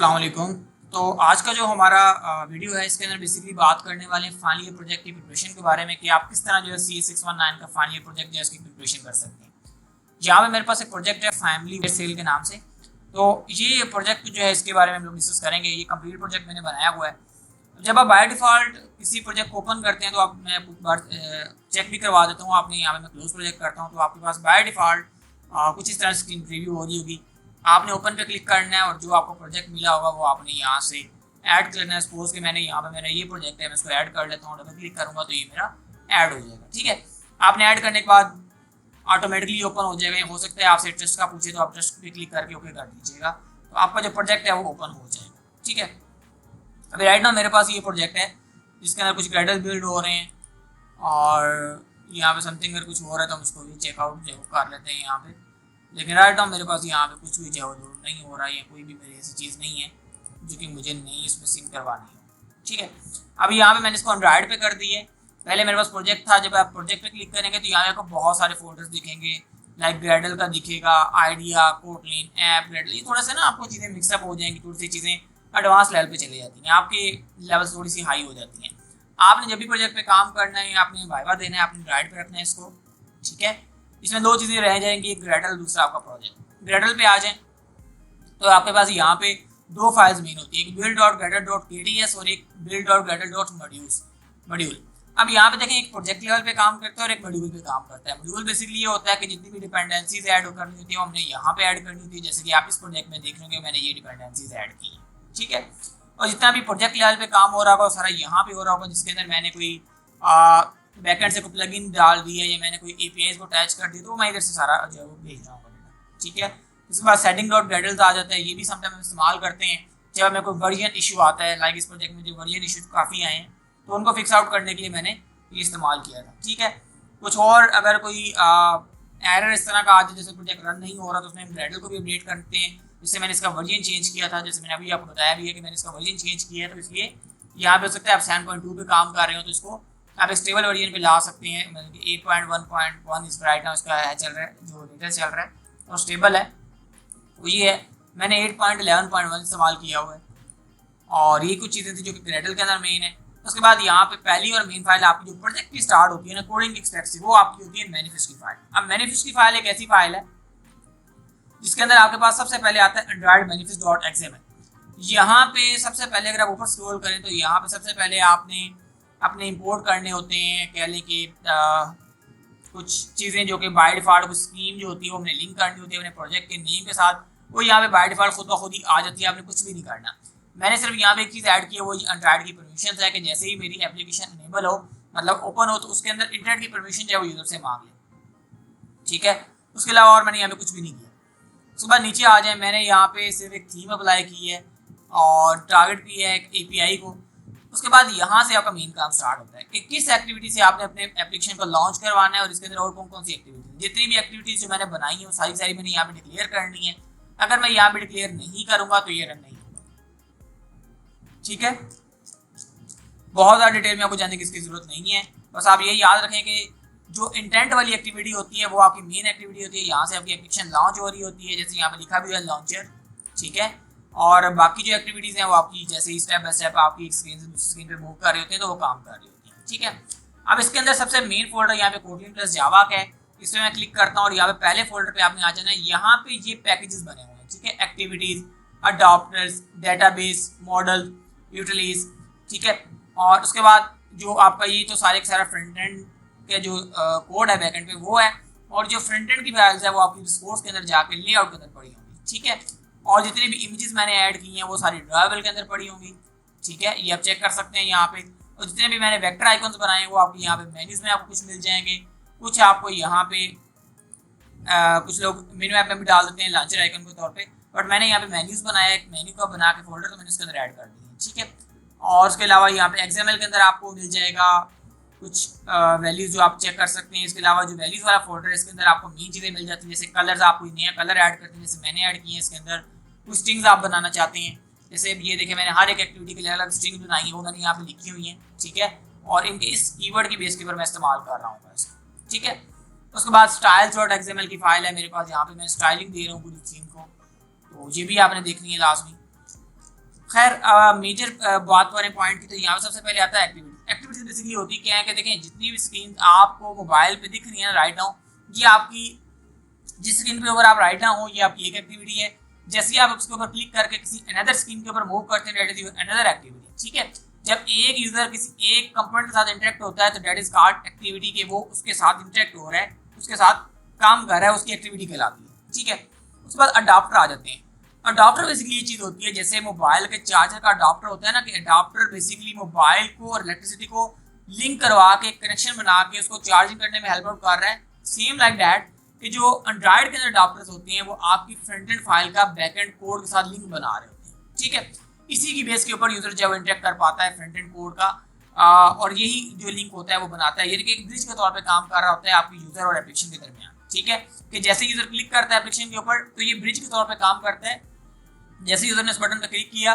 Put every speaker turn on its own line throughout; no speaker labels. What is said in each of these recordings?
अस्सलाम वालेकुम। तो आज का जो हमारा वीडियो है इसके अंदर बेसिकली बात करने वाले हैं फाइनल ईयर प्रोजेक्ट की प्रिपरेशन के बारे में कि आप किस तरह जो है CA619 का फाइनल ईयर प्रोजेक्ट जो है इसकी प्रिपरेशन कर सकते हैं। यहाँ पे मेरे पास एक प्रोजेक्ट है फैमिली वेयर सेल के नाम से। तो ये प्रोजेक्ट जो है इसके बारे में हम लोग डिस्कस करेंगे। ये कंप्लीट प्रोजेक्ट मैंने बनाया हुआ है। जब आप बाय डिफ़ॉल्ट किसी प्रोजेक्ट को ओपन करते हैं तो आप मैं एक बार चेक भी करवा देता हूँ आपने। यहाँ पे मैं क्लोज प्रोजेक्ट करता हूँ तो आपके पास बाय डिफ़ॉल्ट कुछ इस तरह स्क्रीन प्रीव्यू हो रही होगी। आपने ओपन पे क्लिक करना है और जो आपको प्रोजेक्ट मिला होगा वो आपने यहाँ से ऐड करना है। सपोज कि मैंने यहाँ पे मेरा ये प्रोजेक्ट है, मैं इसको ऐड कर लेता हूँ। डबल क्लिक करूँगा तो ये मेरा ऐड हो जाएगा। ठीक है, आपने ऐड करने के बाद ऑटोमेटिकली ओपन हो जाएगा। हो सकता है आपसे ट्रस्ट का पूछे तो आप ट्रस्ट पे क्लिक करके ओके कर दीजिएगा, तो आपका जो प्रोजेक्ट है वो ओपन हो जाएगा। ठीक है, अभी राइट नाउ मेरे पास ये प्रोजेक्ट है जिसके अंदर कुछ ग्रेडल बिल्ड हो रहे हैं और यहाँ पे समथिंग अगर कुछ हो रहा है तो हम उसको भी चेकआउट जो कर लेते हैं यहाँ पे। लेकिन राइट नाउ मेरे पास यहाँ पे कुछ भी जो नहीं हो रहा है या कोई भी मेरी ऐसी चीज़ नहीं है जो कि मुझे नहीं इसमें सिंक करवानी है। ठीक है, अभी यहाँ पे मैंने इसको एंड्रॉइड पे कर दी है। पहले मेरे पास प्रोजेक्ट था, जब आप प्रोजेक्ट पे क्लिक करेंगे तो यहाँ आपको बहुत सारे फोल्डर्स दिखेंगे। लाइक ग्रेडल का दिखेगा, आइडिया, कोटलिन, ऐप, ग्रेडल। ये थोड़ा सा ना आपको चीज़ें मिक्सअप हो जाएंगी, थोड़ी सी चीज़ें एडवांस लेवल पे चली जाती हैं, आपके लेवल थोड़ी सी हाई हो जाती हैं। आपने जब भी प्रोजेक्ट पे काम करना है, आपने वाइवा देना है, आपने एंड्रॉइड पे रखना है इसको। ठीक है, इसमें दो चीज़ें रह जाएंगी, एक ग्रेडल, दूसरा आपका प्रोजेक्ट। ग्रेडल पे आ जाए तो आपके पास यहाँ पे दो फाइल्स मेन होती है, एक build.gradle.kts और एक build.gradle.modules। अब यहाँ पे देखें, एक प्रोजेक्ट लेवल पे काम करता है और एक मॉड्यूल पे काम करता है। मॉड्यूल बेसिकली ये होता है कि जितनी भी डिपेंडेंसीज ऐड करनी होती है वो हमने यहाँ पे ऐड करनी होती है। जैसे कि आप इस प्रोजेक्ट में देख रहे मैंने ये डिपेंडेंसीज ऐड की है। ठीक है, और जितना भी प्रोजेक्ट लेवल पे काम हो रहा होगा सारा यहाँ पे हो रहा होगा, जिसके अंदर मैंने कोई बैकएंड से कोई प्लगइन डाल दी है या मैंने कोई एपीआईज को अटैच कर दी तो मैं इधर से सारा जो है वो भेज रहा हूँ। ठीक है, उसके बाद setting.gradle आ जाता है। ये भी समटाइम हम इस्तेमाल करते हैं जब हमें कोई वर्जन इशू आता है। लाइक इस प्रोजेक्ट में जो वर्जन इशू काफ़ी आए हैं तो उनको फिक्स आउट करने के लिए मैंने ये इस्तेमाल किया था। ठीक है, कुछ और अगर कोई एरर इस तरह का आ जाए, जैसे प्रोजेक्ट रन नहीं हो रहा तो उसमें हम ग्रेडल को भी अपडेट करते हैं। जैसे मैंने इसका वर्जन चेंज किया था, जैसे मैंने अभी आपको बताया भी है कि मैंने इसका वर्जन चेंज किया है, तो इसलिए यहाँ पे हो सकता है आप 7.2 पे काम कर रहे हो तो इसको आप स्टेबल वर्जन पे ला सकते हैं। मतलब कि 8.1.1 इस राइट नाउ इसका है चल रहा है, जो लेटेस्ट चल रहा है और स्टेबल है वो ये है। मैंने 8.11.1 इस्तेमाल किया हुआ है और ये कुछ चीज़ें थी जो कि ग्रेडल के अंदर मेन है। उसके बाद यहाँ पे पहली और मेन फाइल आपकी जो प्रोजेक्ट की स्टार्ट होती है ना कोडिंग एक्सट्रैक्ट से, वो आपकी होती है मैनिफेस्ट की फाइल। अब मैनिफेस्ट की फाइल एक ऐसी फाइल है जिसके अंदर आपके पास सबसे पहले आता है एंड्रॉइड manifest.xml। यहाँ पे सबसे पहले अगर आप ऊपर स्क्रॉल करें तो यहाँ पे सबसे पहले आपने अपने इंपोर्ट करने होते हैं। कह लें कि कुछ चीज़ें जो कि बाय डिफॉल्ट कुछ स्कीम जो होती है वो हमने लिंक करनी होती है अपने प्रोजेक्ट के नेम के साथ, वो यहाँ पे बाय डिफॉल्ट खुद ब खुद ही आ जाती है। आपने कुछ भी नहीं करना। मैंने सिर्फ यहाँ पे एक चीज़ ऐड की है, वो एंड्रॉइड की परमिशन है कि जैसे ही मेरी एप्लीकेशन इनेबल हो, मतलब ओपन हो, तो उसके अंदर इंटरनेट की परमिशन जो है वो यूजर से मांग ले। ठीक है, उसके अलावा और मैंने यहाँ पे कुछ भी नहीं किया। उसके बाद नीचे आ जाए, मैंने यहाँ पे सिर्फ एक थीम अप्लाई की है और टारगेट की है एक एपीआई को। उसके बाद यहाँ से आपका मेन काम स्टार्ट होता है कि किस एक्टिविटी से आपने अपने एप्लीकेशन को लॉन्च करवाना है और इसके अंदर और कौन कौन सी एक्टिविटी, जितनी भी एक्टिविटीज जो मैंने बनाई है वो सारी सारी मैंने यहाँ पे डिक्लेयर करनी है। अगर मैं यहाँ पे डिक्लेयर नहीं करूँगा तो ये रन नहीं होगा। ठीक है, बहुत ज़्यादा डिटेल में आपको जानने की इसकी जरूरत नहीं है। बस आप ये याद रखें कि जो इंटेंट वाली एक्टिविटी होती है वो आपकी मेन एक्टिविटी होती है। यहाँ से आपकी एप्लीकेशन लॉन्च हो रही होती है, जैसे यहाँ पे लिखा भी है लॉन्चर। ठीक है, और बाकी जो एक्टिविटीज़ हैं वो आपकी जैसे ही स्टेप बाय स्टेप आपकी स्क्रीन से दूसरी स्क्रीन पे मूव कर रही होती हैं तो वो काम कर रही होती हैं। ठीक है, अब इसके अंदर सबसे मेन फोल्डर यहाँ पे कोटलिन प्लस जावा का है। इसमें मैं क्लिक करता हूँ और यहाँ पे पहले फोल्डर पे आपने आ जाना है। यहाँ पे ये पैकेजेस बने हुए हैं। ठीक है, activities, adapters, database, model, utilities. ठीक है, और उसके बाद जो आपका ये तो सारे के सारा फ्रंट एंड के जो कोड है बैकएंड पे वो है, और जो फ्रंट एंड की फाइल्स है वो आपकी सोर्स के अंदर जाके लेआउट के अंदर पड़ी होंगी। ठीक है, और जितने भी इमेजेस मैंने ऐड की हैं वो सारी ड्राइवेबल के अंदर पड़ी होंगी। ठीक है, ये आप चेक कर सकते हैं यहाँ पे। और जितने भी मैंने वेक्टर आइकॉन्स बनाए हैं वो आपको यहाँ पे मेन्यूज में आपको कुछ मिल जाएंगे, कुछ आपको यहाँ पे कुछ लोग मेन्यू ऐप में भी डाल देते हैं लॉन्चर आइकन के तौर पे, बट मैंने यहाँ पे मेन्यूज बनाया, एक मेन्यू का बना के फोल्डर तो मैंने उसके अंदर ऐड कर दिया। ठीक है, और उसके अलावा यहाँ पे XML के अंदर आपको मिल जाएगा कुछ वैल्यूज जो आप चेक कर सकते हैं। इसके अलावा जो वैल्यूज वाला फोल्डर है इसके अंदर आपको मेन चीज़ें मिल जाती हैं, जैसे कलर्स, आप कोई नया कलर ऐड करते हैं, जैसे मैंने ऐड किए हैं इसके अंदर। कुछ स्ट्रिंग्स आप बनाना चाहते हैं, जैसे ये देखिए मैंने हर एक एक्टिविटी के लिए अलग स्ट्रिंग बनाई है, वो मैंने यहाँ पे लिखी हुई है। ठीक है, और इनके इस कीवर्ड की बेस के ऊपर मैं इस्तेमाल कर रहा हूँ इसको। ठीक है, उसके बाद styles.xml की फाइल है मेरे पास, यहाँ पे मैं स्टाइलिंग दे रहा हूँ पूरी थीम को, तो ये भी आपने देखनी है लाजमी। खैर मेजर बात वाले पॉइंट की तो यहाँ सबसे पहले आता है एक्टिविटी। एक्टिविटी बेसिकली होती क्या है कि देखें जितनी भी स्क्रीन आपको मोबाइल पे दिख रही है ना राइट नाउ, ये आपकी जिस स्क्रीन पे ऊपर आप राइट नाउ हो ये आपकी एक एक्टिविटी है। जैसे ही आप उसके ऊपर क्लिक करके किसी अनदर स्क्रीन के ऊपर मूव करते हैं दैट इज अनदर एक्टिविटी। ठीक है, जब एक यूजर किसी एक कंपोनेंट के साथ इंटरेक्ट होता है तो दैट इज कॉल्ड एक्टिविटी के वो उसके साथ इंटरेक्ट हो रहा है, उसके साथ काम कर रहा है, उसकी एक्टिविटी कहलाती है। ठीक है, उसके बाद अडाप्टर आ जाते हैं। अडाप्टर बेसिकली ये चीज होती है जैसे मोबाइल के चार्जर का अडाप्टर होता है ना, कि अडाप्टर बेसिकली मोबाइल को और इलेक्ट्रिसिटी को लिंक करवा के कनेक्शन बना के उसको चार्जिंग करने में हेल्प आउट कर रहा है। सेम लाइक दैट कि जो एंड्रॉइड के अंदर अडाप्टर्स होते हैं वो आपकी फ्रंट एंड फाइल का बैक एंड कोड के साथ लिंक बना रहे होते हैं। ठीक है, इसी की बेस के ऊपर यूजर जब इंटरेक्ट कर पाता है फ्रंट एंड कोड का और यही जो लिंक होता है वो बनाता है, यानी कि एक ब्रिज के तौर पे काम कर रहा होता है आपके यूजर और एप्लीकेशन के दरमियान। ठीक है, कि जैसे यूजर क्लिक करता है एप्लीकेशन के ऊपर तो ये ब्रिज के तौर पे काम करता है। जैसे यूजर ने इस बटन पर क्लिक किया,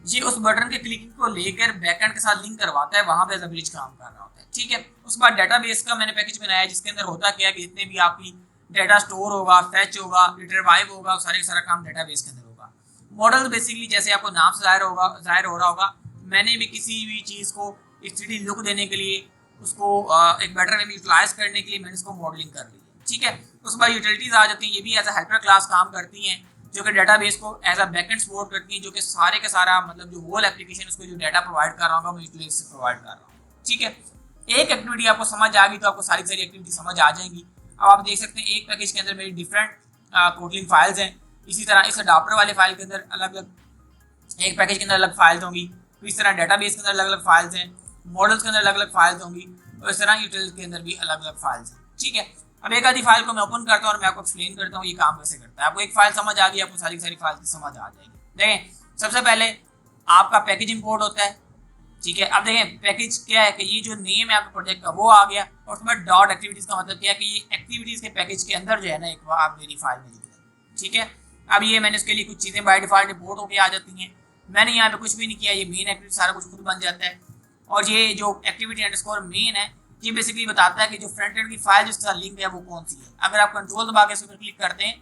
ये उस बटन के क्लिकिंग को लेकर बैकएंड के साथ लिंक करवाता है, वहां पे एज अ ब्रिज काम कर रहा होता है। ठीक है, उसके बाद डेटाबेस का मैंने पैकेज बनाया है जिसके अंदर होता क्या है कि जितने भी आपकी डेटा स्टोर होगा, फेच होगा, रिट्रीव होगा, सारे का सारा काम डेटाबेस के अंदर होगा। मॉडल बेसिकली जैसे आपको नाम से जाहिर हो रहा होगा, मैंने भी किसी भी चीज़ को एक 3D लुक देने के लिए, उसको एक बेटर वे में यूटिलाइज करने के लिए मैंने इसको मॉडलिंग कर ली है। ठीक है, उसके बाद यूटिलिटीज आ जाती हैं, ये भी एज अ हेल्पर क्लास काम करती हैं जो कि डेटाबेस को एज अ बैकएंड सपोर्ट करती हैं, जो कि सारे का सारा मतलब जो होल एप्लीकेशन उसको जो डाटा प्रोवाइड कर रहा हूँ मैं यूटिलिटी से प्रोवाइड कर रहा हूँ। ठीक है, एक एक्टिविटी आपको समझ आ गई तो आपको सारी सारी एक्टिविटी समझ आ जाएंगी। अब आप देख सकते हैं एक पैकेज के अंदर मेरी डिफरेंट कोटलिंग फाइल्स हैं। इसी तरह इस अडाप्टर वाले फाइल के अंदर अलग अलग, एक पैकेज के अंदर अलग फाइल्स होंगी, तो इस तरह डेटाबेस के अंदर अलग अलग फाइल्स हैं, मॉडल्स के अंदर अलग अलग फाइल्स होंगी, और इस तरह यूटिलिटी के अंदर भी अलग अलग फाइल्स हैं। ठीक है, अब एक आधी फाइल को मैं ओपन करता हूँ और मैं आपको एक्सप्लेन करता हूँ ये काम कैसे करता है। आपको एक फाइल समझ आ गई, आपको सारी सारी फाइल की समझ आ जाएगी। देखें सबसे पहले आपका पैकेज इंपोर्ट होता है। ठीक है, अब देखें पैकेज क्या है कि ये जो नेम है आपके प्रोजेक्ट का वो आ गया, और उसके बाद डॉट एक्टिविटीज का मतलब क्या है कि ये एक्टिविटीज के पैकेज के अंदर जो है ना एक आप मेरी फाइल में लिख दें। ठीक है, अब ये मैंने उसके लिए कुछ चीज़ें बाय डिफॉल्ट इंपोर्ट होकर आ जाती हैं। मैंने यहाँ पे कुछ भी नहीं किया, ये मेन एक्टिविटी सारा कुछ खुद बन जाता है। और ये जो एक्टिविटी अंडरस्कोर मेन है ये बेसिकली बताता है कि जो फ्रंट एंड की फाइल जिसके साथ लिंक है वो कौन सी है। अगर आप कंट्रोल दबा के इस पर क्लिक करते हैं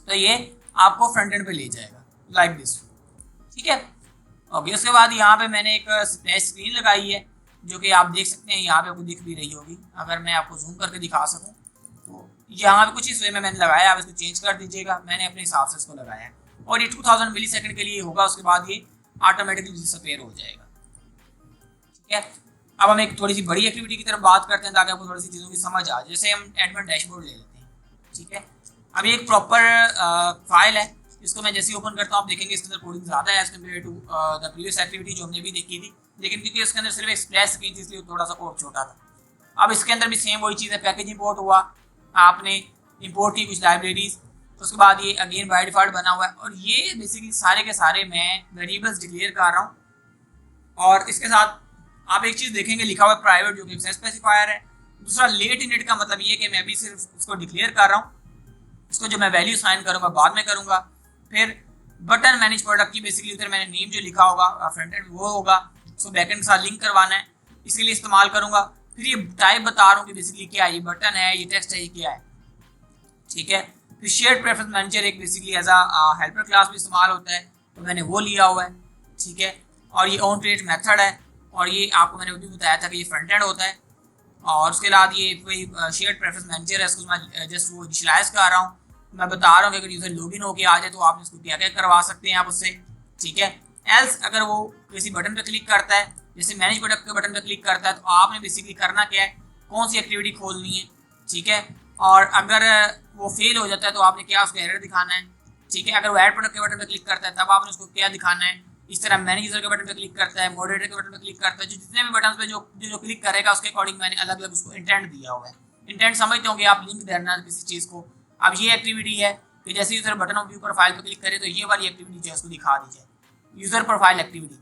तो ये आपको फ्रंट एंड पे ले जाएगा लाइक दिस। ठीक है, ओके, उसके बाद यहाँ पे मैंने एक स्प्लैश स्क्रीन लगाई है जो कि आप देख सकते हैं, यहाँ पे आपको दिख भी रही होगी। अगर मैं आपको जूम करके दिखा सकूँ तो यहाँ पे कुछ इस वे में मैंने लगाया, आप इसको चेंज कर दीजिएगा, मैंने अपने हिसाब से इसको लगाया है। और ये 2000 मिलीसेकंड के लिए होगा, उसके बाद ये ऑटोमेटिकली डिसअपीयर हो जाएगा। ठीक है, अब हम एक थोड़ी सी बड़ी एक्टिविटी की तरफ बात करते हैं ताकि आपको थोड़ी सी चीज़ों की समझ आ जाए। जैसे हम एडमिन डैशबोर्ड ले लेते हैं। ठीक है, अब ये एक प्रॉपर फाइल है, इसको मैं जैसे ही ओपन करता हूँ आप देखेंगे इसके अंदर कोडिंग ज़्यादा है as compare to the previous activity जो हमने भी देखी थी, लेकिन क्योंकि इसके अंदर सिर्फ एक स्प्लैश स्क्रीन थी इसलिए थोड़ा सा कोड छोटा था। अब इसके अंदर भी सेम वही चीज़ है, पैकेज इंपोर्ट हुआ, आपने इंपोर्ट की कुछ लाइब्रेरीज, उसके बाद ये अगेन बाय डिफॉल्ट बना हुआ है, और ये बेसिकली सारे के सारे मैं वेरिएबल्स डिक्लेयर कर रहा हूँ। और इसके साथ आप एक चीज़ देखेंगे लिखा हुआ है प्राइवेट जो कि स्पेसिफायर है। दूसरा लेट इनिट का मतलब ये कि मैं अभी सिर्फ उसको डिक्लेयर कर रहा हूँ, उसको जो मैं वैल्यू साइन करूँगा बाद में करूँगा। फिर बटन मैनेज प्रोडक्ट की बेसिकली उधर मैंने नेम जो लिखा होगा फ्रंट एंड वो होगा, उसको बैकएंड के साथ लिंक करवाना है, इसके लिए इस्तेमाल करूँगा। फिर ये टाइप बता रहा हूँ कि बेसिकली क्या है, ये बटन है, ये टेक्स्ट है, ये क्या है। ठीक है, फिर शेयर्ड प्रेफरेंस मैनेजर एक basically as a helper class भी इस्तेमाल होता है, तो मैंने वो लिया हुआ है। ठीक है, और ये ऑन क्रिएट मेथड है, और ये आपको मैंने भी बताया था कि ये फ्रंट एंड होता है। और उसके बाद ये कोई शेयर्ड प्रेफरेंस मैनेजर है, उसको मैं जस्ट वो इनिशियलाइज कर रहा हूँ। मैं बता रहा हूँ कि अगर यूजर लॉगिन होके आ जाए तो आप इसको क्या क्या करवा सकते हैं आप उससे। ठीक है, एल्स अगर वो किसी बटन पे क्लिक करता है, जैसे मैनेज प्रोडक्ट के बटन पे क्लिक करता है, तो आपने बेसिकली करना क्या है, कौन सी एक्टिविटी खोलनी है। ठीक है, और अगर वो फेल हो जाता है तो आपने क्या उसको एरर दिखाना है। ठीक है, अगर वो ऐड प्रोडक्ट के बटन पे क्लिक करता है तब आपने उसको क्या दिखाना है। इस तरह मैनेज यूजर के बटन पे क्लिक करता है, मॉडरेटर के बटन पे क्लिक करता है, जो जितने भी बटन पे जो क्लिक करेगा उसके अकॉर्डिंग मैंने अलग अलग उसको इंटेंट दिया हुआ है। इंटेंट समझते होंगे आप, लिंक देना किसी चीज़ को। अब ये एक्टिविटी है कि जैसे user button of view profile पे क्लिक करे तो ये वाली एक्टिविटी जो है उसको दिखा दी जाए, यूजर प्रोफाइल एक्टिविटी।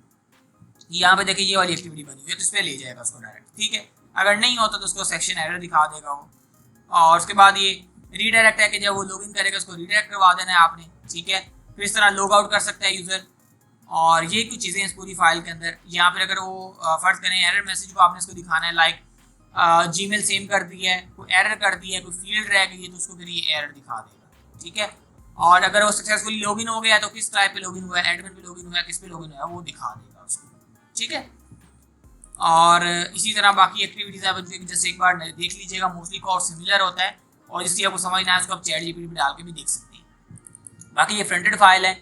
यहाँ पे देखिए ये वाली एक्टिविटी बनी हुई है तो इस पर ले जाएगा उसको डायरेक्ट। ठीक है, अगर नहीं होता तो उसको सेक्शन एरर दिखा देगा वो। और उसके बाद ये रीडायरेक्ट है कि जब वो लॉगिन करेगा उसको रीडायरेक्ट करवा देना है आपने। ठीक है, फिर इस तरह लॉग आउट कर सकता है यूजर। और ये कुछ चीज़ें इस पूरी फाइल के अंदर। यहाँ पर अगर वो फर्ज करें एरर मैसेज को आपने इसको दिखाना है, लाइक जीमेल सेम कर दी है, कोई एरर कर दी है, कोई फील्ड रह गई है, तो उसको फिर ये एरर दिखा देगा। ठीक है, और अगर वो सक्सेसफुली लॉगिन हो गया है तो किस टाइप पे लॉगिन हुआ है, एडमिन पे लॉगिन हुआ है, किस पे लॉगिन हुआ है, वो दिखा देगा उसको। ठीक है, और इसी तरह बाकी एक्टिविटीज आप जैसे एक बार देख लीजिएगा, मोस्टली कोड सिमिलर होता है और इसलिए आपको समझ ना है उसको आप चैट जीपीटी पे डाल के भी देख सकते हैं। बाकी ये फ्रंटेड फाइल है,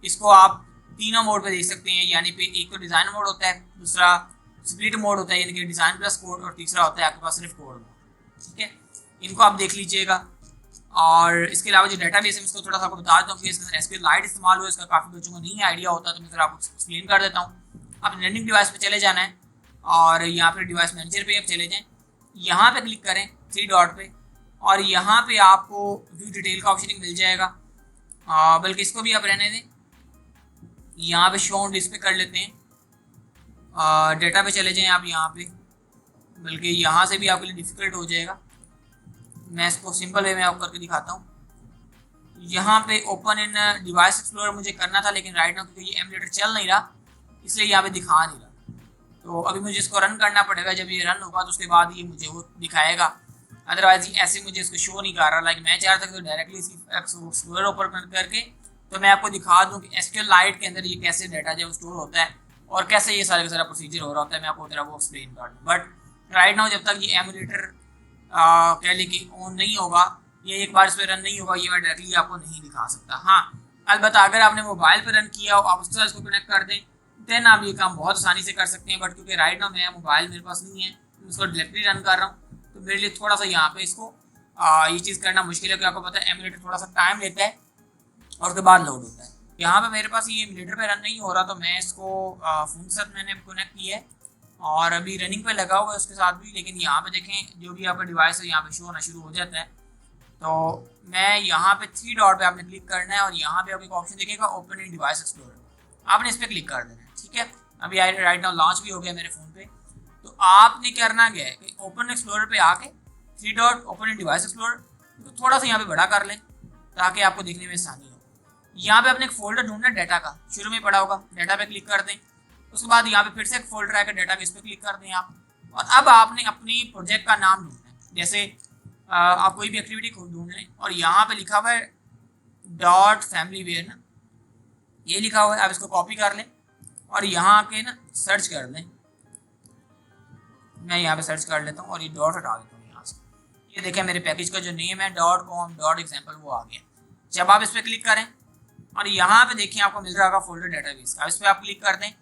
इसको आप तीनों मोड पे देख सकते हैं, यानी पे एक तो डिज़ाइन मोड होता है, दूसरा स्प्लिट मोड होता है यानी कि डिज़ाइन प्लस कोड, और तीसरा होता है आपके पास सिर्फ कोड मोड। ठीक है, इनको आप देख लीजिएगा। और इसके अलावा जो डेटाबेस है इसको थोड़ा सा आपको बता देता हूँ कि इसके अंदर SQLite इस्तेमाल हुआ है, इसका काफ़ी बच्चों को नहीं आइडिया होता, तो मैं ज़रा आपको एक्सप्लेन कर देता हूँ। आप लर्निंग डिवाइस पे चले जाना है और यहाँ पे डिवाइस मैनेजर पे आप चले जाएं, यहाँ पे क्लिक करें 3 डॉट पे, और यहाँ पे आपको व्यू डिटेल का ऑप्शन मिल जाएगा, बल्कि इसको भी आप रहने दें, यहाँ पे शो ऑन डिस्प्ले कर लेते हैं। डेटा पे चले जाएं आप यहाँ पे, बल्कि यहाँ से भी आपके लिए डिफ़िकल्ट हो जाएगा, मैं इसको सिंपल वे में आपको करके दिखाता हूँ। यहाँ पे ओपन इन डिवाइस एक्सप्लोरर मुझे करना था, लेकिन राइट नाउ क्योंकि ये एमुलेटर चल नहीं रहा इसलिए यहाँ पे दिखा नहीं रहा, तो अभी मुझे इसको रन करना पड़ेगा। जब ये रन होगा तो उसके बाद ये मुझे वो दिखाएगा, अदरवाइज ऐसे मुझे इसको शो नहीं कर रहा। लाइक मैं चाह रहा था कि डायरेक्टली एक्सप्लोरर ओपन करके तो मैं आपको दिखा दूँ कि SQLite के अंदर ये कैसे डाटा जो स्टोर होता है और कैसे ये सारा का सारा प्रोसीजर हो रहा होता है, मैं आपको जरा वो एक्सप्लेन कर दूँ। बट राइट नाउ जब तक ये एमुलेटर कह लें कि ऑन नहीं होगा, ये एक बार इस पर रन नहीं होगा, ये मैं डायरेक्टली आपको नहीं दिखा सकता। हाँ, अलबत्ता अगर आपने मोबाइल पर रन किया हो, आप उसके साथ इसको कनेक्ट कर दें, देन आप ये काम बहुत आसानी से कर सकते हैं। बट क्योंकि राइट नाउ मैं मोबाइल मेरे पास नहीं है, मैं इसको डायरेक्टली रन कर रहा हूँ, तो मेरे लिए थोड़ा सा यहाँ पे इसको ये चीज़ करना मुश्किल है, क्योंकि आपको पता है एमुलेटर थोड़ा सा टाइम लेता है और उसके बाद लोड होता है। यहाँ पे मेरे पास ये एमुलेटर पे रन नहीं हो रहा, तो मैं इसको फ़ोन के साथ मैंने कनेक्ट किया है और अभी रनिंग पे लगा हुआ है उसके साथ भी। लेकिन यहाँ पे देखें जो भी आपका डिवाइस है यहाँ पे शो होना शुरू हो जाता है। तो मैं यहाँ पे 3 डॉट पे आपने क्लिक करना है और यहाँ पे आपको एक ऑप्शन दिखेगा ओपन इन डिवाइस एक्सप्लोरर, आपने इस पर क्लिक कर देना है। ठीक है, अभी राइट नाउ लॉन्च भी हो गया मेरे फ़ोन पे। तो आपने करना क्या है कि ओपन एक्सप्लोरर पे आके 3 dot open in device explorer तो थोड़ा सा यहाँ पे बड़ा कर लें ताकि आपको देखने में आसानी हो। यहाँ पे आपने एक फोल्डर ढूंढना है डाटा का, शुरू में पड़ा होगा, डाटा पे क्लिक कर दें। उसके बाद यहाँ पे फिर से एक फोल्डर आएगा डाटा के, इस पर क्लिक कर दें आप। और अब आपने अपनी प्रोजेक्ट का नाम ढूंढना है, जैसे आप कोई भी एक्टिविटी ढूंढ लें और यहाँ पे लिखा हुआ है डॉट फैमिली वेयर ना, ये लिखा हुआ है, आप इसको कॉपी कर लें और यहाँ आके ना सर्च कर लें। मैं यहाँ पे सर्च कर लेता हूँ और ये डॉट हटा देता हूँ यहाँ से। ये देखें मेरे पैकेज का जो नेम है .com.example वो आ गया। जब आप इस पर क्लिक करें और यहाँ पे देखिए आपको मिल रहा होगा फोल्डर डेटाबेस का, इस पर आप क्लिक कर दें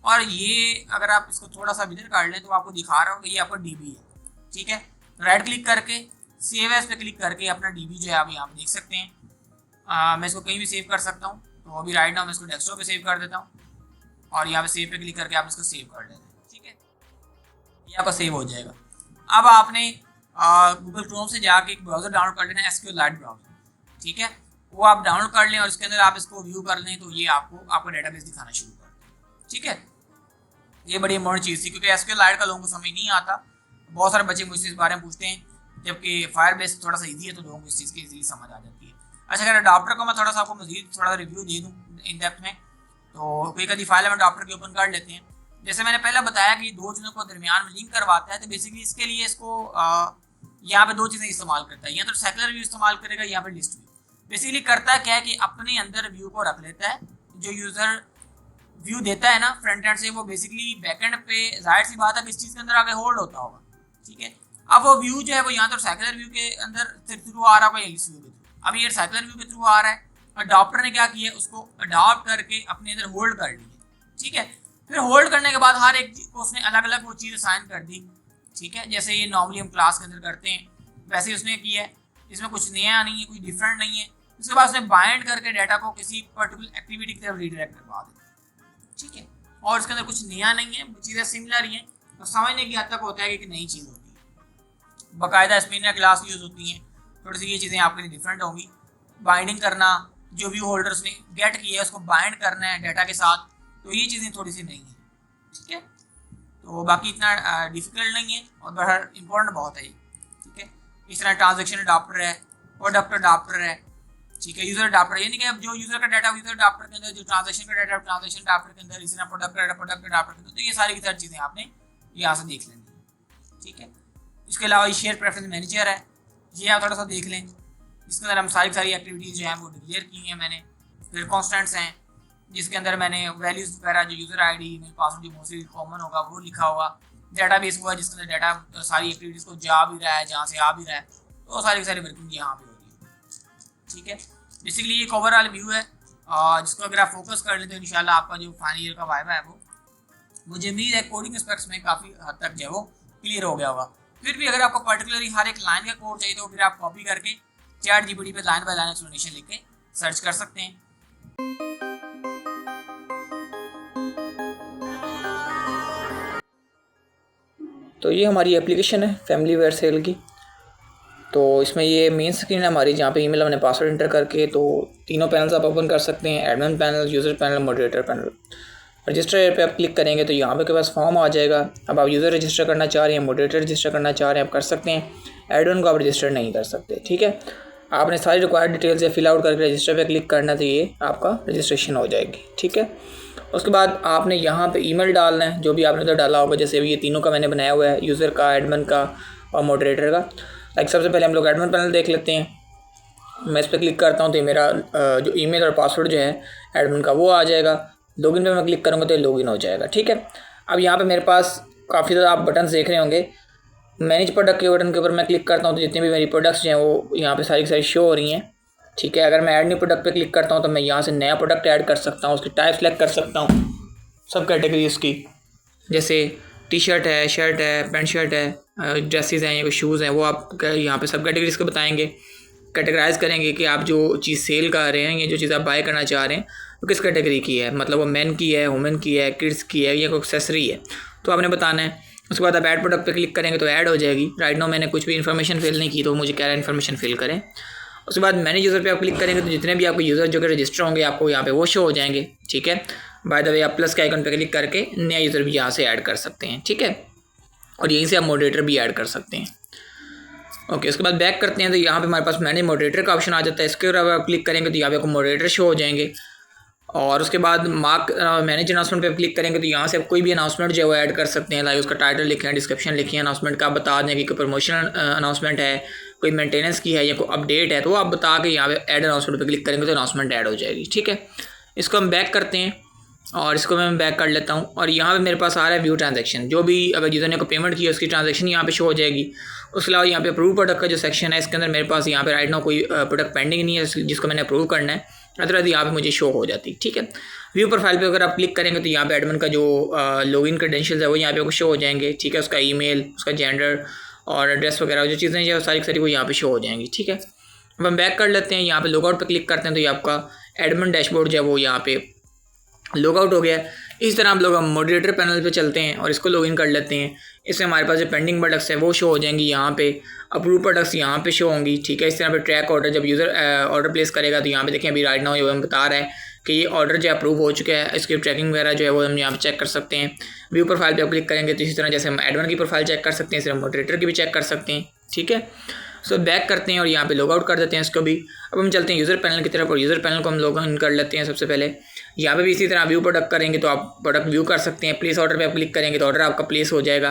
और ये अगर आप इसको थोड़ा सा इधर कर लें तो आपको दिखा रहा होगा ये आपका DB है। ठीक है, राइट क्लिक करके सेव एज पे क्लिक करके अपना DB जो है आप यहाँ पे देख सकते हैं। मैं इसको कहीं भी सेव कर सकता हूँ, तो अभी राइट नाउ मैं इसको डेस्कटॉप पे सेव कर देता हूँ और यहाँ पे सेव पे क्लिक करके आप इसको सेव कर लेते हैं। ठीक है, ये आपका सेव हो जाएगा। अब आपने गूगल क्रोम से जाके एक ब्राउज़र डाउनलोड कर लेना, SQLite ब्राउज़र। ठीक है, वो आप डाउनलोड कर लें और इसके अंदर आप इसको व्यू कर लें तो ये आपको आपका डेटाबेस दिखाना शुरू कर दें। ठीक है, ये बड़ी इम्पोर्टेंट चीज़ थी क्योंकि SQLite का लोगों को समझ नहीं आता। बहुत सारे बच्चे मुझसे इस बारे में पूछते हैं, जबकि फायरबेस थोड़ा सा ईजी है तो लोगों को इस चीज़ की ईजीली समझ आ जाती है। अच्छा, अगर अडाप्टर का मैं थोड़ा सा आपको मजीद थोड़ा सा रिव्यू दे दूँ इन डेप्थ में, तो कोई कभी फाइल हम अडाप्टर की ओपन कर लेते हैं। जैसे मैंने पहले बताया कि दो चीज़ों को दरमियान में लिंक करवाता है, तो बेसिकली इसके लिए इसको यहाँ पे दो चीज़ें इस्तेमाल करता है, या तो सेकुलर व्यू इस्तेमाल करेगा या फिर लिस्ट व्यू। बेसिकली करता है क्या है कि अपने अंदर व्यू को रख लेता है, जो यूज़र व्यू देता है ना फ्रंट एंड से, वो बेसिकली बैकएंड पे जाहिर सी बात है किस चीज़ के अंदर आगे होल्ड होता होगा। ठीक है, अब वो व्यू जो है वो यहाँ तो सेकुलर व्यू के अंदर थ्रू आ रहा होगा या लिस्ट व्यू के थ्रू। अभी ये सेकुलर व्यू के थ्रू आ रहा है, अडॉप्टर ने क्या किया उसको अडॉप्ट करके अपने अंदर होल्ड कर लिया। ठीक है, फिर होल्ड करने के बाद हर एक को उसने अलग अलग वो चीज़ असाइन कर दी। ठीक है, जैसे ये नॉर्मली हम क्लास के अंदर करते हैं वैसे ही उसने किया है, इसमें कुछ नया नहीं है, कोई डिफरेंट नहीं है। उसके बाद उसने बाइंड करके डाटा को किसी पर्टिकुलर एक्टिविटी की तरफ रीडायरेक्ट करवा दिया। ठीक है, और इसके अंदर कुछ नया नहीं है, चीज़ें सिमिलर ही हैं, तो समझने की हद तक होता है कि नई चीज़ होती है। बाकायदा स्पिनर क्लास यूज़ होती हैं, थोड़ी सी ये चीज़ें आपके लिए डिफरेंट होंगी। बाइंडिंग करना, जो व्यू होल्डर्स ने गेट किया है उसको बाइंड करना है डाटा के साथ, तो ये चीज़ें थोड़ी सी नई हैं। ठीक है, तो बाकी इतना डिफिकल्ट नहीं है और बड़ा इंपॉर्टेंट बहुत है ये। ठीक है, इस तरह ट्रांजेक्शन अडाप्टर है, प्रोडक्ट अडाप्टर है। ठीक है, यूजर अडाप्टर यानी कि अब जो यूजर का डाटा यूजर अडाप्टर के अंदर, जो ट्रांजेक्शन का डाटा ट्रांजेक्शन अडाप्टर के अंदर, इसी तरह प्रोडक्ट अडाप्टर के अंदर, तो ये सारी की सारी चीज़ें आपने यहाँ से देख लेनी है। ठीक है, इसके अलावा ये शेयर प्रेफरेंस मैनेजर है, ये आप थोड़ा सा देख लें। जिसके अंदर हम सारी एक्टिविटीज़ जो हैं वो डिक्लेयर की हैं मैंने। फिर कॉन्स्टेंट्स हैं जिसके अंदर मैंने वैल्यूज़ वगैरह जो यूज़र आईडी ईमेल पासवर्ड जो मोस्टली कॉमन होगा वो लिखा होगा। डेटाबेस वो है जिसके अंदर डाटा सारी एक्टिविटीज़ को जा भी रहा है जहाँ से आ भी रहा है, तो सारी वर्किंग यहाँ पे होती है। ठीक है, बेसिकली ये ओवरऑल व्यू है जिसको अगर आप फोकस कर लेते हो इंशाल्लाह आपका जो फाइनल ईयर का वाइवा है वो मुझे उम्मीद है कोडिंग एस्पेक्ट्स में काफ़ी हद तक जो है वो क्लियर हो गया होगा। फिर भी अगर आपको पर्टिकुलरली हर एक लाइन का कोड चाहिए तो फिर आप कॉपी करके ChatGPT पे लाइन बाय लाइन एक्सप्लेनेशन लिख के सर्च कर सकते हैं।
तो ये हमारी एप्लीकेशन है फैमिली वेयर सेल की। तो इसमें ये मेन स्क्रीन है हमारी, जहाँ पे ईमेल हमने पासवर्ड इंटर करके तो तीनों पैनल्स आप ओपन कर सकते हैं, admin panel, user panel, moderator panel. Register पे आप क्लिक करेंगे तो यहाँ पे के पास फॉर्म आ जाएगा। अब आप यूज़र रजिस्टर करना चाह रहे हैं, मॉडरेटर रजिस्टर करना चाह रहे हैं, आप कर सकते हैं। एडमिन को आप रजिस्टर नहीं कर सकते। ठीक है, आपने सारी रिक्वायर्ड डिटेल्स या फिल आउट करके रजिस्टर पे क्लिक करना, तो ये आपका रजिस्ट्रेशन हो जाएगी। ठीक है, उसके बाद आपने यहाँ पे ईमेल डालना है जो भी आपने उधर डाला होगा। जैसे अभी ये तीनों का मैंने बनाया हुआ है, यूज़र का, एडमिन का और मॉडरेटर का। लाइक सबसे पहले हम लोग एडमिन पैनल देख लेते हैं। मैं इस पर क्लिक करता हूँ तो मेरा जो ईमेल और पासवर्ड जो है एडमिन का वो आ जाएगा। लॉगिन पे मैं क्लिक करूँगा तो लॉगिन हो जाएगा। ठीक है, अब यहाँ पे मेरे पास काफ़ी ज़्यादा आप बटन देख रहे होंगे। मैनेज प्रोडक्ट के बटन के ऊपर मैं क्लिक करता हूँ तो जितनी भी मेरी प्रोडक्ट्स जो हैं वो यहाँ पे सारी शो हो रही हैं। ठीक है, अगर मैं ऐड न्यू प्रोडक्ट पे क्लिक करता हूँ तो मैं यहाँ से नया प्रोडक्ट ऐड कर सकता हूँ, उसकी टाइप सेलेक्ट कर सकता हूँ, सब कैटेगरी उसकी, जैसे टी शर्ट है, शर्ट है, पैंट शर्ट है, ड्रेसेस हैं या कोई शूज़ हैं, वो आप यहाँ पे सब कैटेगरीज को बताएंगे। कैटेगराइज करेंगे कि आप जो चीज़ सेल कर रहे हैं या जो चीज़ आप बाय करना चाह रहे हैं वो किस कैटेगरी की है, मतलब वो मेन की है, वुमेन की है, किड्स की है या कोई एक्सेसरी है, तो आपने बताना है। उसके बाद आप ऐड प्रोडक्ट पे क्लिक करेंगे तो ऐड हो जाएगी। राइट नाउ मैंने कुछ भी इन्फॉर्मेशन फिल नहीं की तो मुझे कह रहा है इन्फॉर्मेशन फिल करें। उसके बाद मैनेज यूज़र पे आप क्लिक करेंगे तो जितने भी आपके यूज़र जो कि रजिस्टर होंगे आपको यहाँ पे वो शो हो जाएंगे। ठीक है, बाय द वे आप प्लस के आइकन पे क्लिक करके नया यूज़र भी यहाँ से ऐड कर सकते हैं। ठीक है, और यहीं से आप मॉडरेटर भी ऐड कर सकते हैं। ओके, उसके बाद बैक करते हैं तो यहाँ पे हमारे पास मैनेज मॉडरेटर का ऑप्शन आ जाता है। इसके ऊपर आप क्लिक करेंगे तो यहाँ पे आपको मॉडरेटर शो हो जाएंगे। और उसके बाद मार्क मैनेज अनाउंसमेंट पे क्लिक करेंगे तो यहाँ से आप कोई भी अनाउंसमेंट जो है वो ऐड कर सकते हैं। लाइक उसका टाइटल लिखें, डिस्क्रिप्शन लिखिए, अनाउंसमेंट का बता दें कि कोई प्रमोशनल अनाउंसमेंट है, कोई मेंटेनेंस की है या कोई अपडेट है, तो वो आप बता के यहाँ पे ऐड अनाउंसमेंट पे क्लिक करेंगे तो अनाउंसमेंट ऐड हो जाएगी। ठीक है, इसको हम बैक करते हैं और इसको मैं बैक कर लेता हूँ। और यहाँ पे मेरे पास आ रहा है व्यू ट्रांजैक्शन, जो भी अगर यूज़र ने को पेमेंट की उसकी ट्रांजैक्शन यहाँ पे शो हो जाएगी। उसके अलावा यहाँ पे अप्रूव प्रोडक्ट का जो सेक्शन है इसके अंदर मेरे पास यहाँ पे राइट नाउ कोई प्रोडक्ट पेंडिंग नहीं है जिसको मैंने अप्रूव करना है, अदरवाइज यहाँ पे मुझे शो हो जाती। ठीक है, व्यू प्रोफाइल पे अगर आप क्लिक करेंगे तो यहाँ पे एडमिन का जो लॉगिन क्रेडेंशियल्स है वो यहाँ पे आपको शो हो जाएंगे। ठीक है, उसका ईमेल, उसका जेंडर और एड्रेस वगैरह जो चीज़ें जो सारी वो यहाँ पे शो हो जाएंगी। ठीक है, अब हम बैक कर लेते हैं। यहाँ पे लॉगआउट पे क्लिक करते हैं तो ये आपका एडमिन डैशबोर्ड जो है वो यहाँ पे लॉगआउट हो गया। इस तरह हम लोग मॉडरेटर पैनल पे चलते हैं और इसको लॉगिन कर लेते हैं। इसमें हमारे पास जो पेंडिंग प्रोडक्ट्स है वो शो हो जाएंगी यहाँ पे, अप्रूव प्रोडक्ट्स यहाँ पे शो होंगी। ठीक है, इस तरह पे ट्रैक ऑर्डर जब यूज़र ऑर्डर प्लेस करेगा तो यहाँ पे देखें अभी राइट नाउ ये हमें बता रहा है कि ये ऑर्डर जो अप्रूव हो चुका है। इसकी ट्रैकिंग वगैरह जो है वो हम यहाँ पे चेक कर सकते हैं। व्यू प्रोफाइल पे आप क्लिक करेंगे तो इसी तरह जैसे हम एडमिन की प्रोफाइल चेक कर सकते हैं इस तरह मॉडरेटर की भी चेक कर सकते हैं। ठीक है, सो बैक करते हैं और यहाँ पे लॉग आउट कर देते हैं इसको भी। अब हम चलते हैं यूज़र पैनल की तरफ और यूज़र पैनल को हम लॉग इन कर लेते हैं। सबसे पहले यहाँ पे भी इसी तरह व्यू प्रोडक्ट करेंगे तो आप प्रोडक्ट व्यू कर सकते हैं। प्लेस ऑर्डर पे आप क्लिक करेंगे तो ऑर्डर आपका प्लेस हो जाएगा।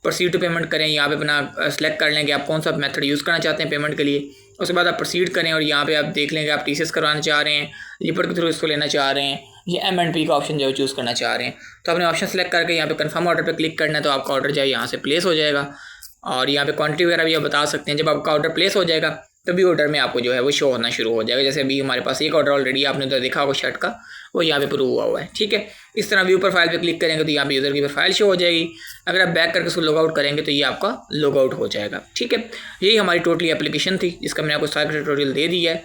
प्रोसीड टू पेमेंट करें, यहाँ पे अपना सेलेक्ट कर लेंगे आप कौन सा मेथड यूज़ करना चाहते हैं पेमेंट के लिए। उसके बाद आप प्रोसीड करें और यहाँ पे आप देख लेंगे आप टीसीएस करवाना चाह रहे हैं, लिपट के थ्रू इसको लेना चाह रहे हैं, ये M&P का ऑप्शन जो है चूज़ करना चाह रहे हैं। तो आपने ऑप्शन सेलेक्ट करके यहाँ पे कंफर्म ऑर्डर पे क्लिक करना है तो आपका ऑर्डर जो है यहाँ से प्लेस हो जाएगा। और यहाँ पे क्वांटिटी वगैरह भी आप बता सकते हैं। जब आपका ऑर्डर प्लेस हो जाएगा तभी ऑर्डर में आपको जो है वो शो होना शुरू हो जाएगा। जैसे अभी हमारे पास एक ऑर्डर ऑलरेडी आपने तो देखा होगा शर्ट का, वो यहाँ पे प्रूव हुआ है। ठीक है, इस तरह व्यू प्रोफाइल पे क्लिक करेंगे तो यहाँ पे यूज़र की प्रोफाइल शो हो जाएगी। अगर आप बैक करके उसको लॉग आउट करेंगे तो ये आपका लॉग आउट हो जाएगा। ठीक है, यही हमारी टोटली एप्लीकेशन थी जिसका मैंने आपको सारा ट्यूटोरियल दे दिया है।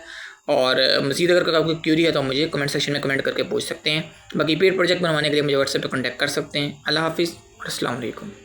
और मज़ीद अगर आपको क्यूरी है तो मुझे कमेंट सेक्शन में कमेंट करके पूछ सकते हैं। बाकी पेड प्रोजेक्ट बनवाने के लिए मुझे व्हाट्सएप पर कॉन्टैक्ट कर सकते हैं। अल्लाह हाफिज़, अस्सलाम वालेकुम।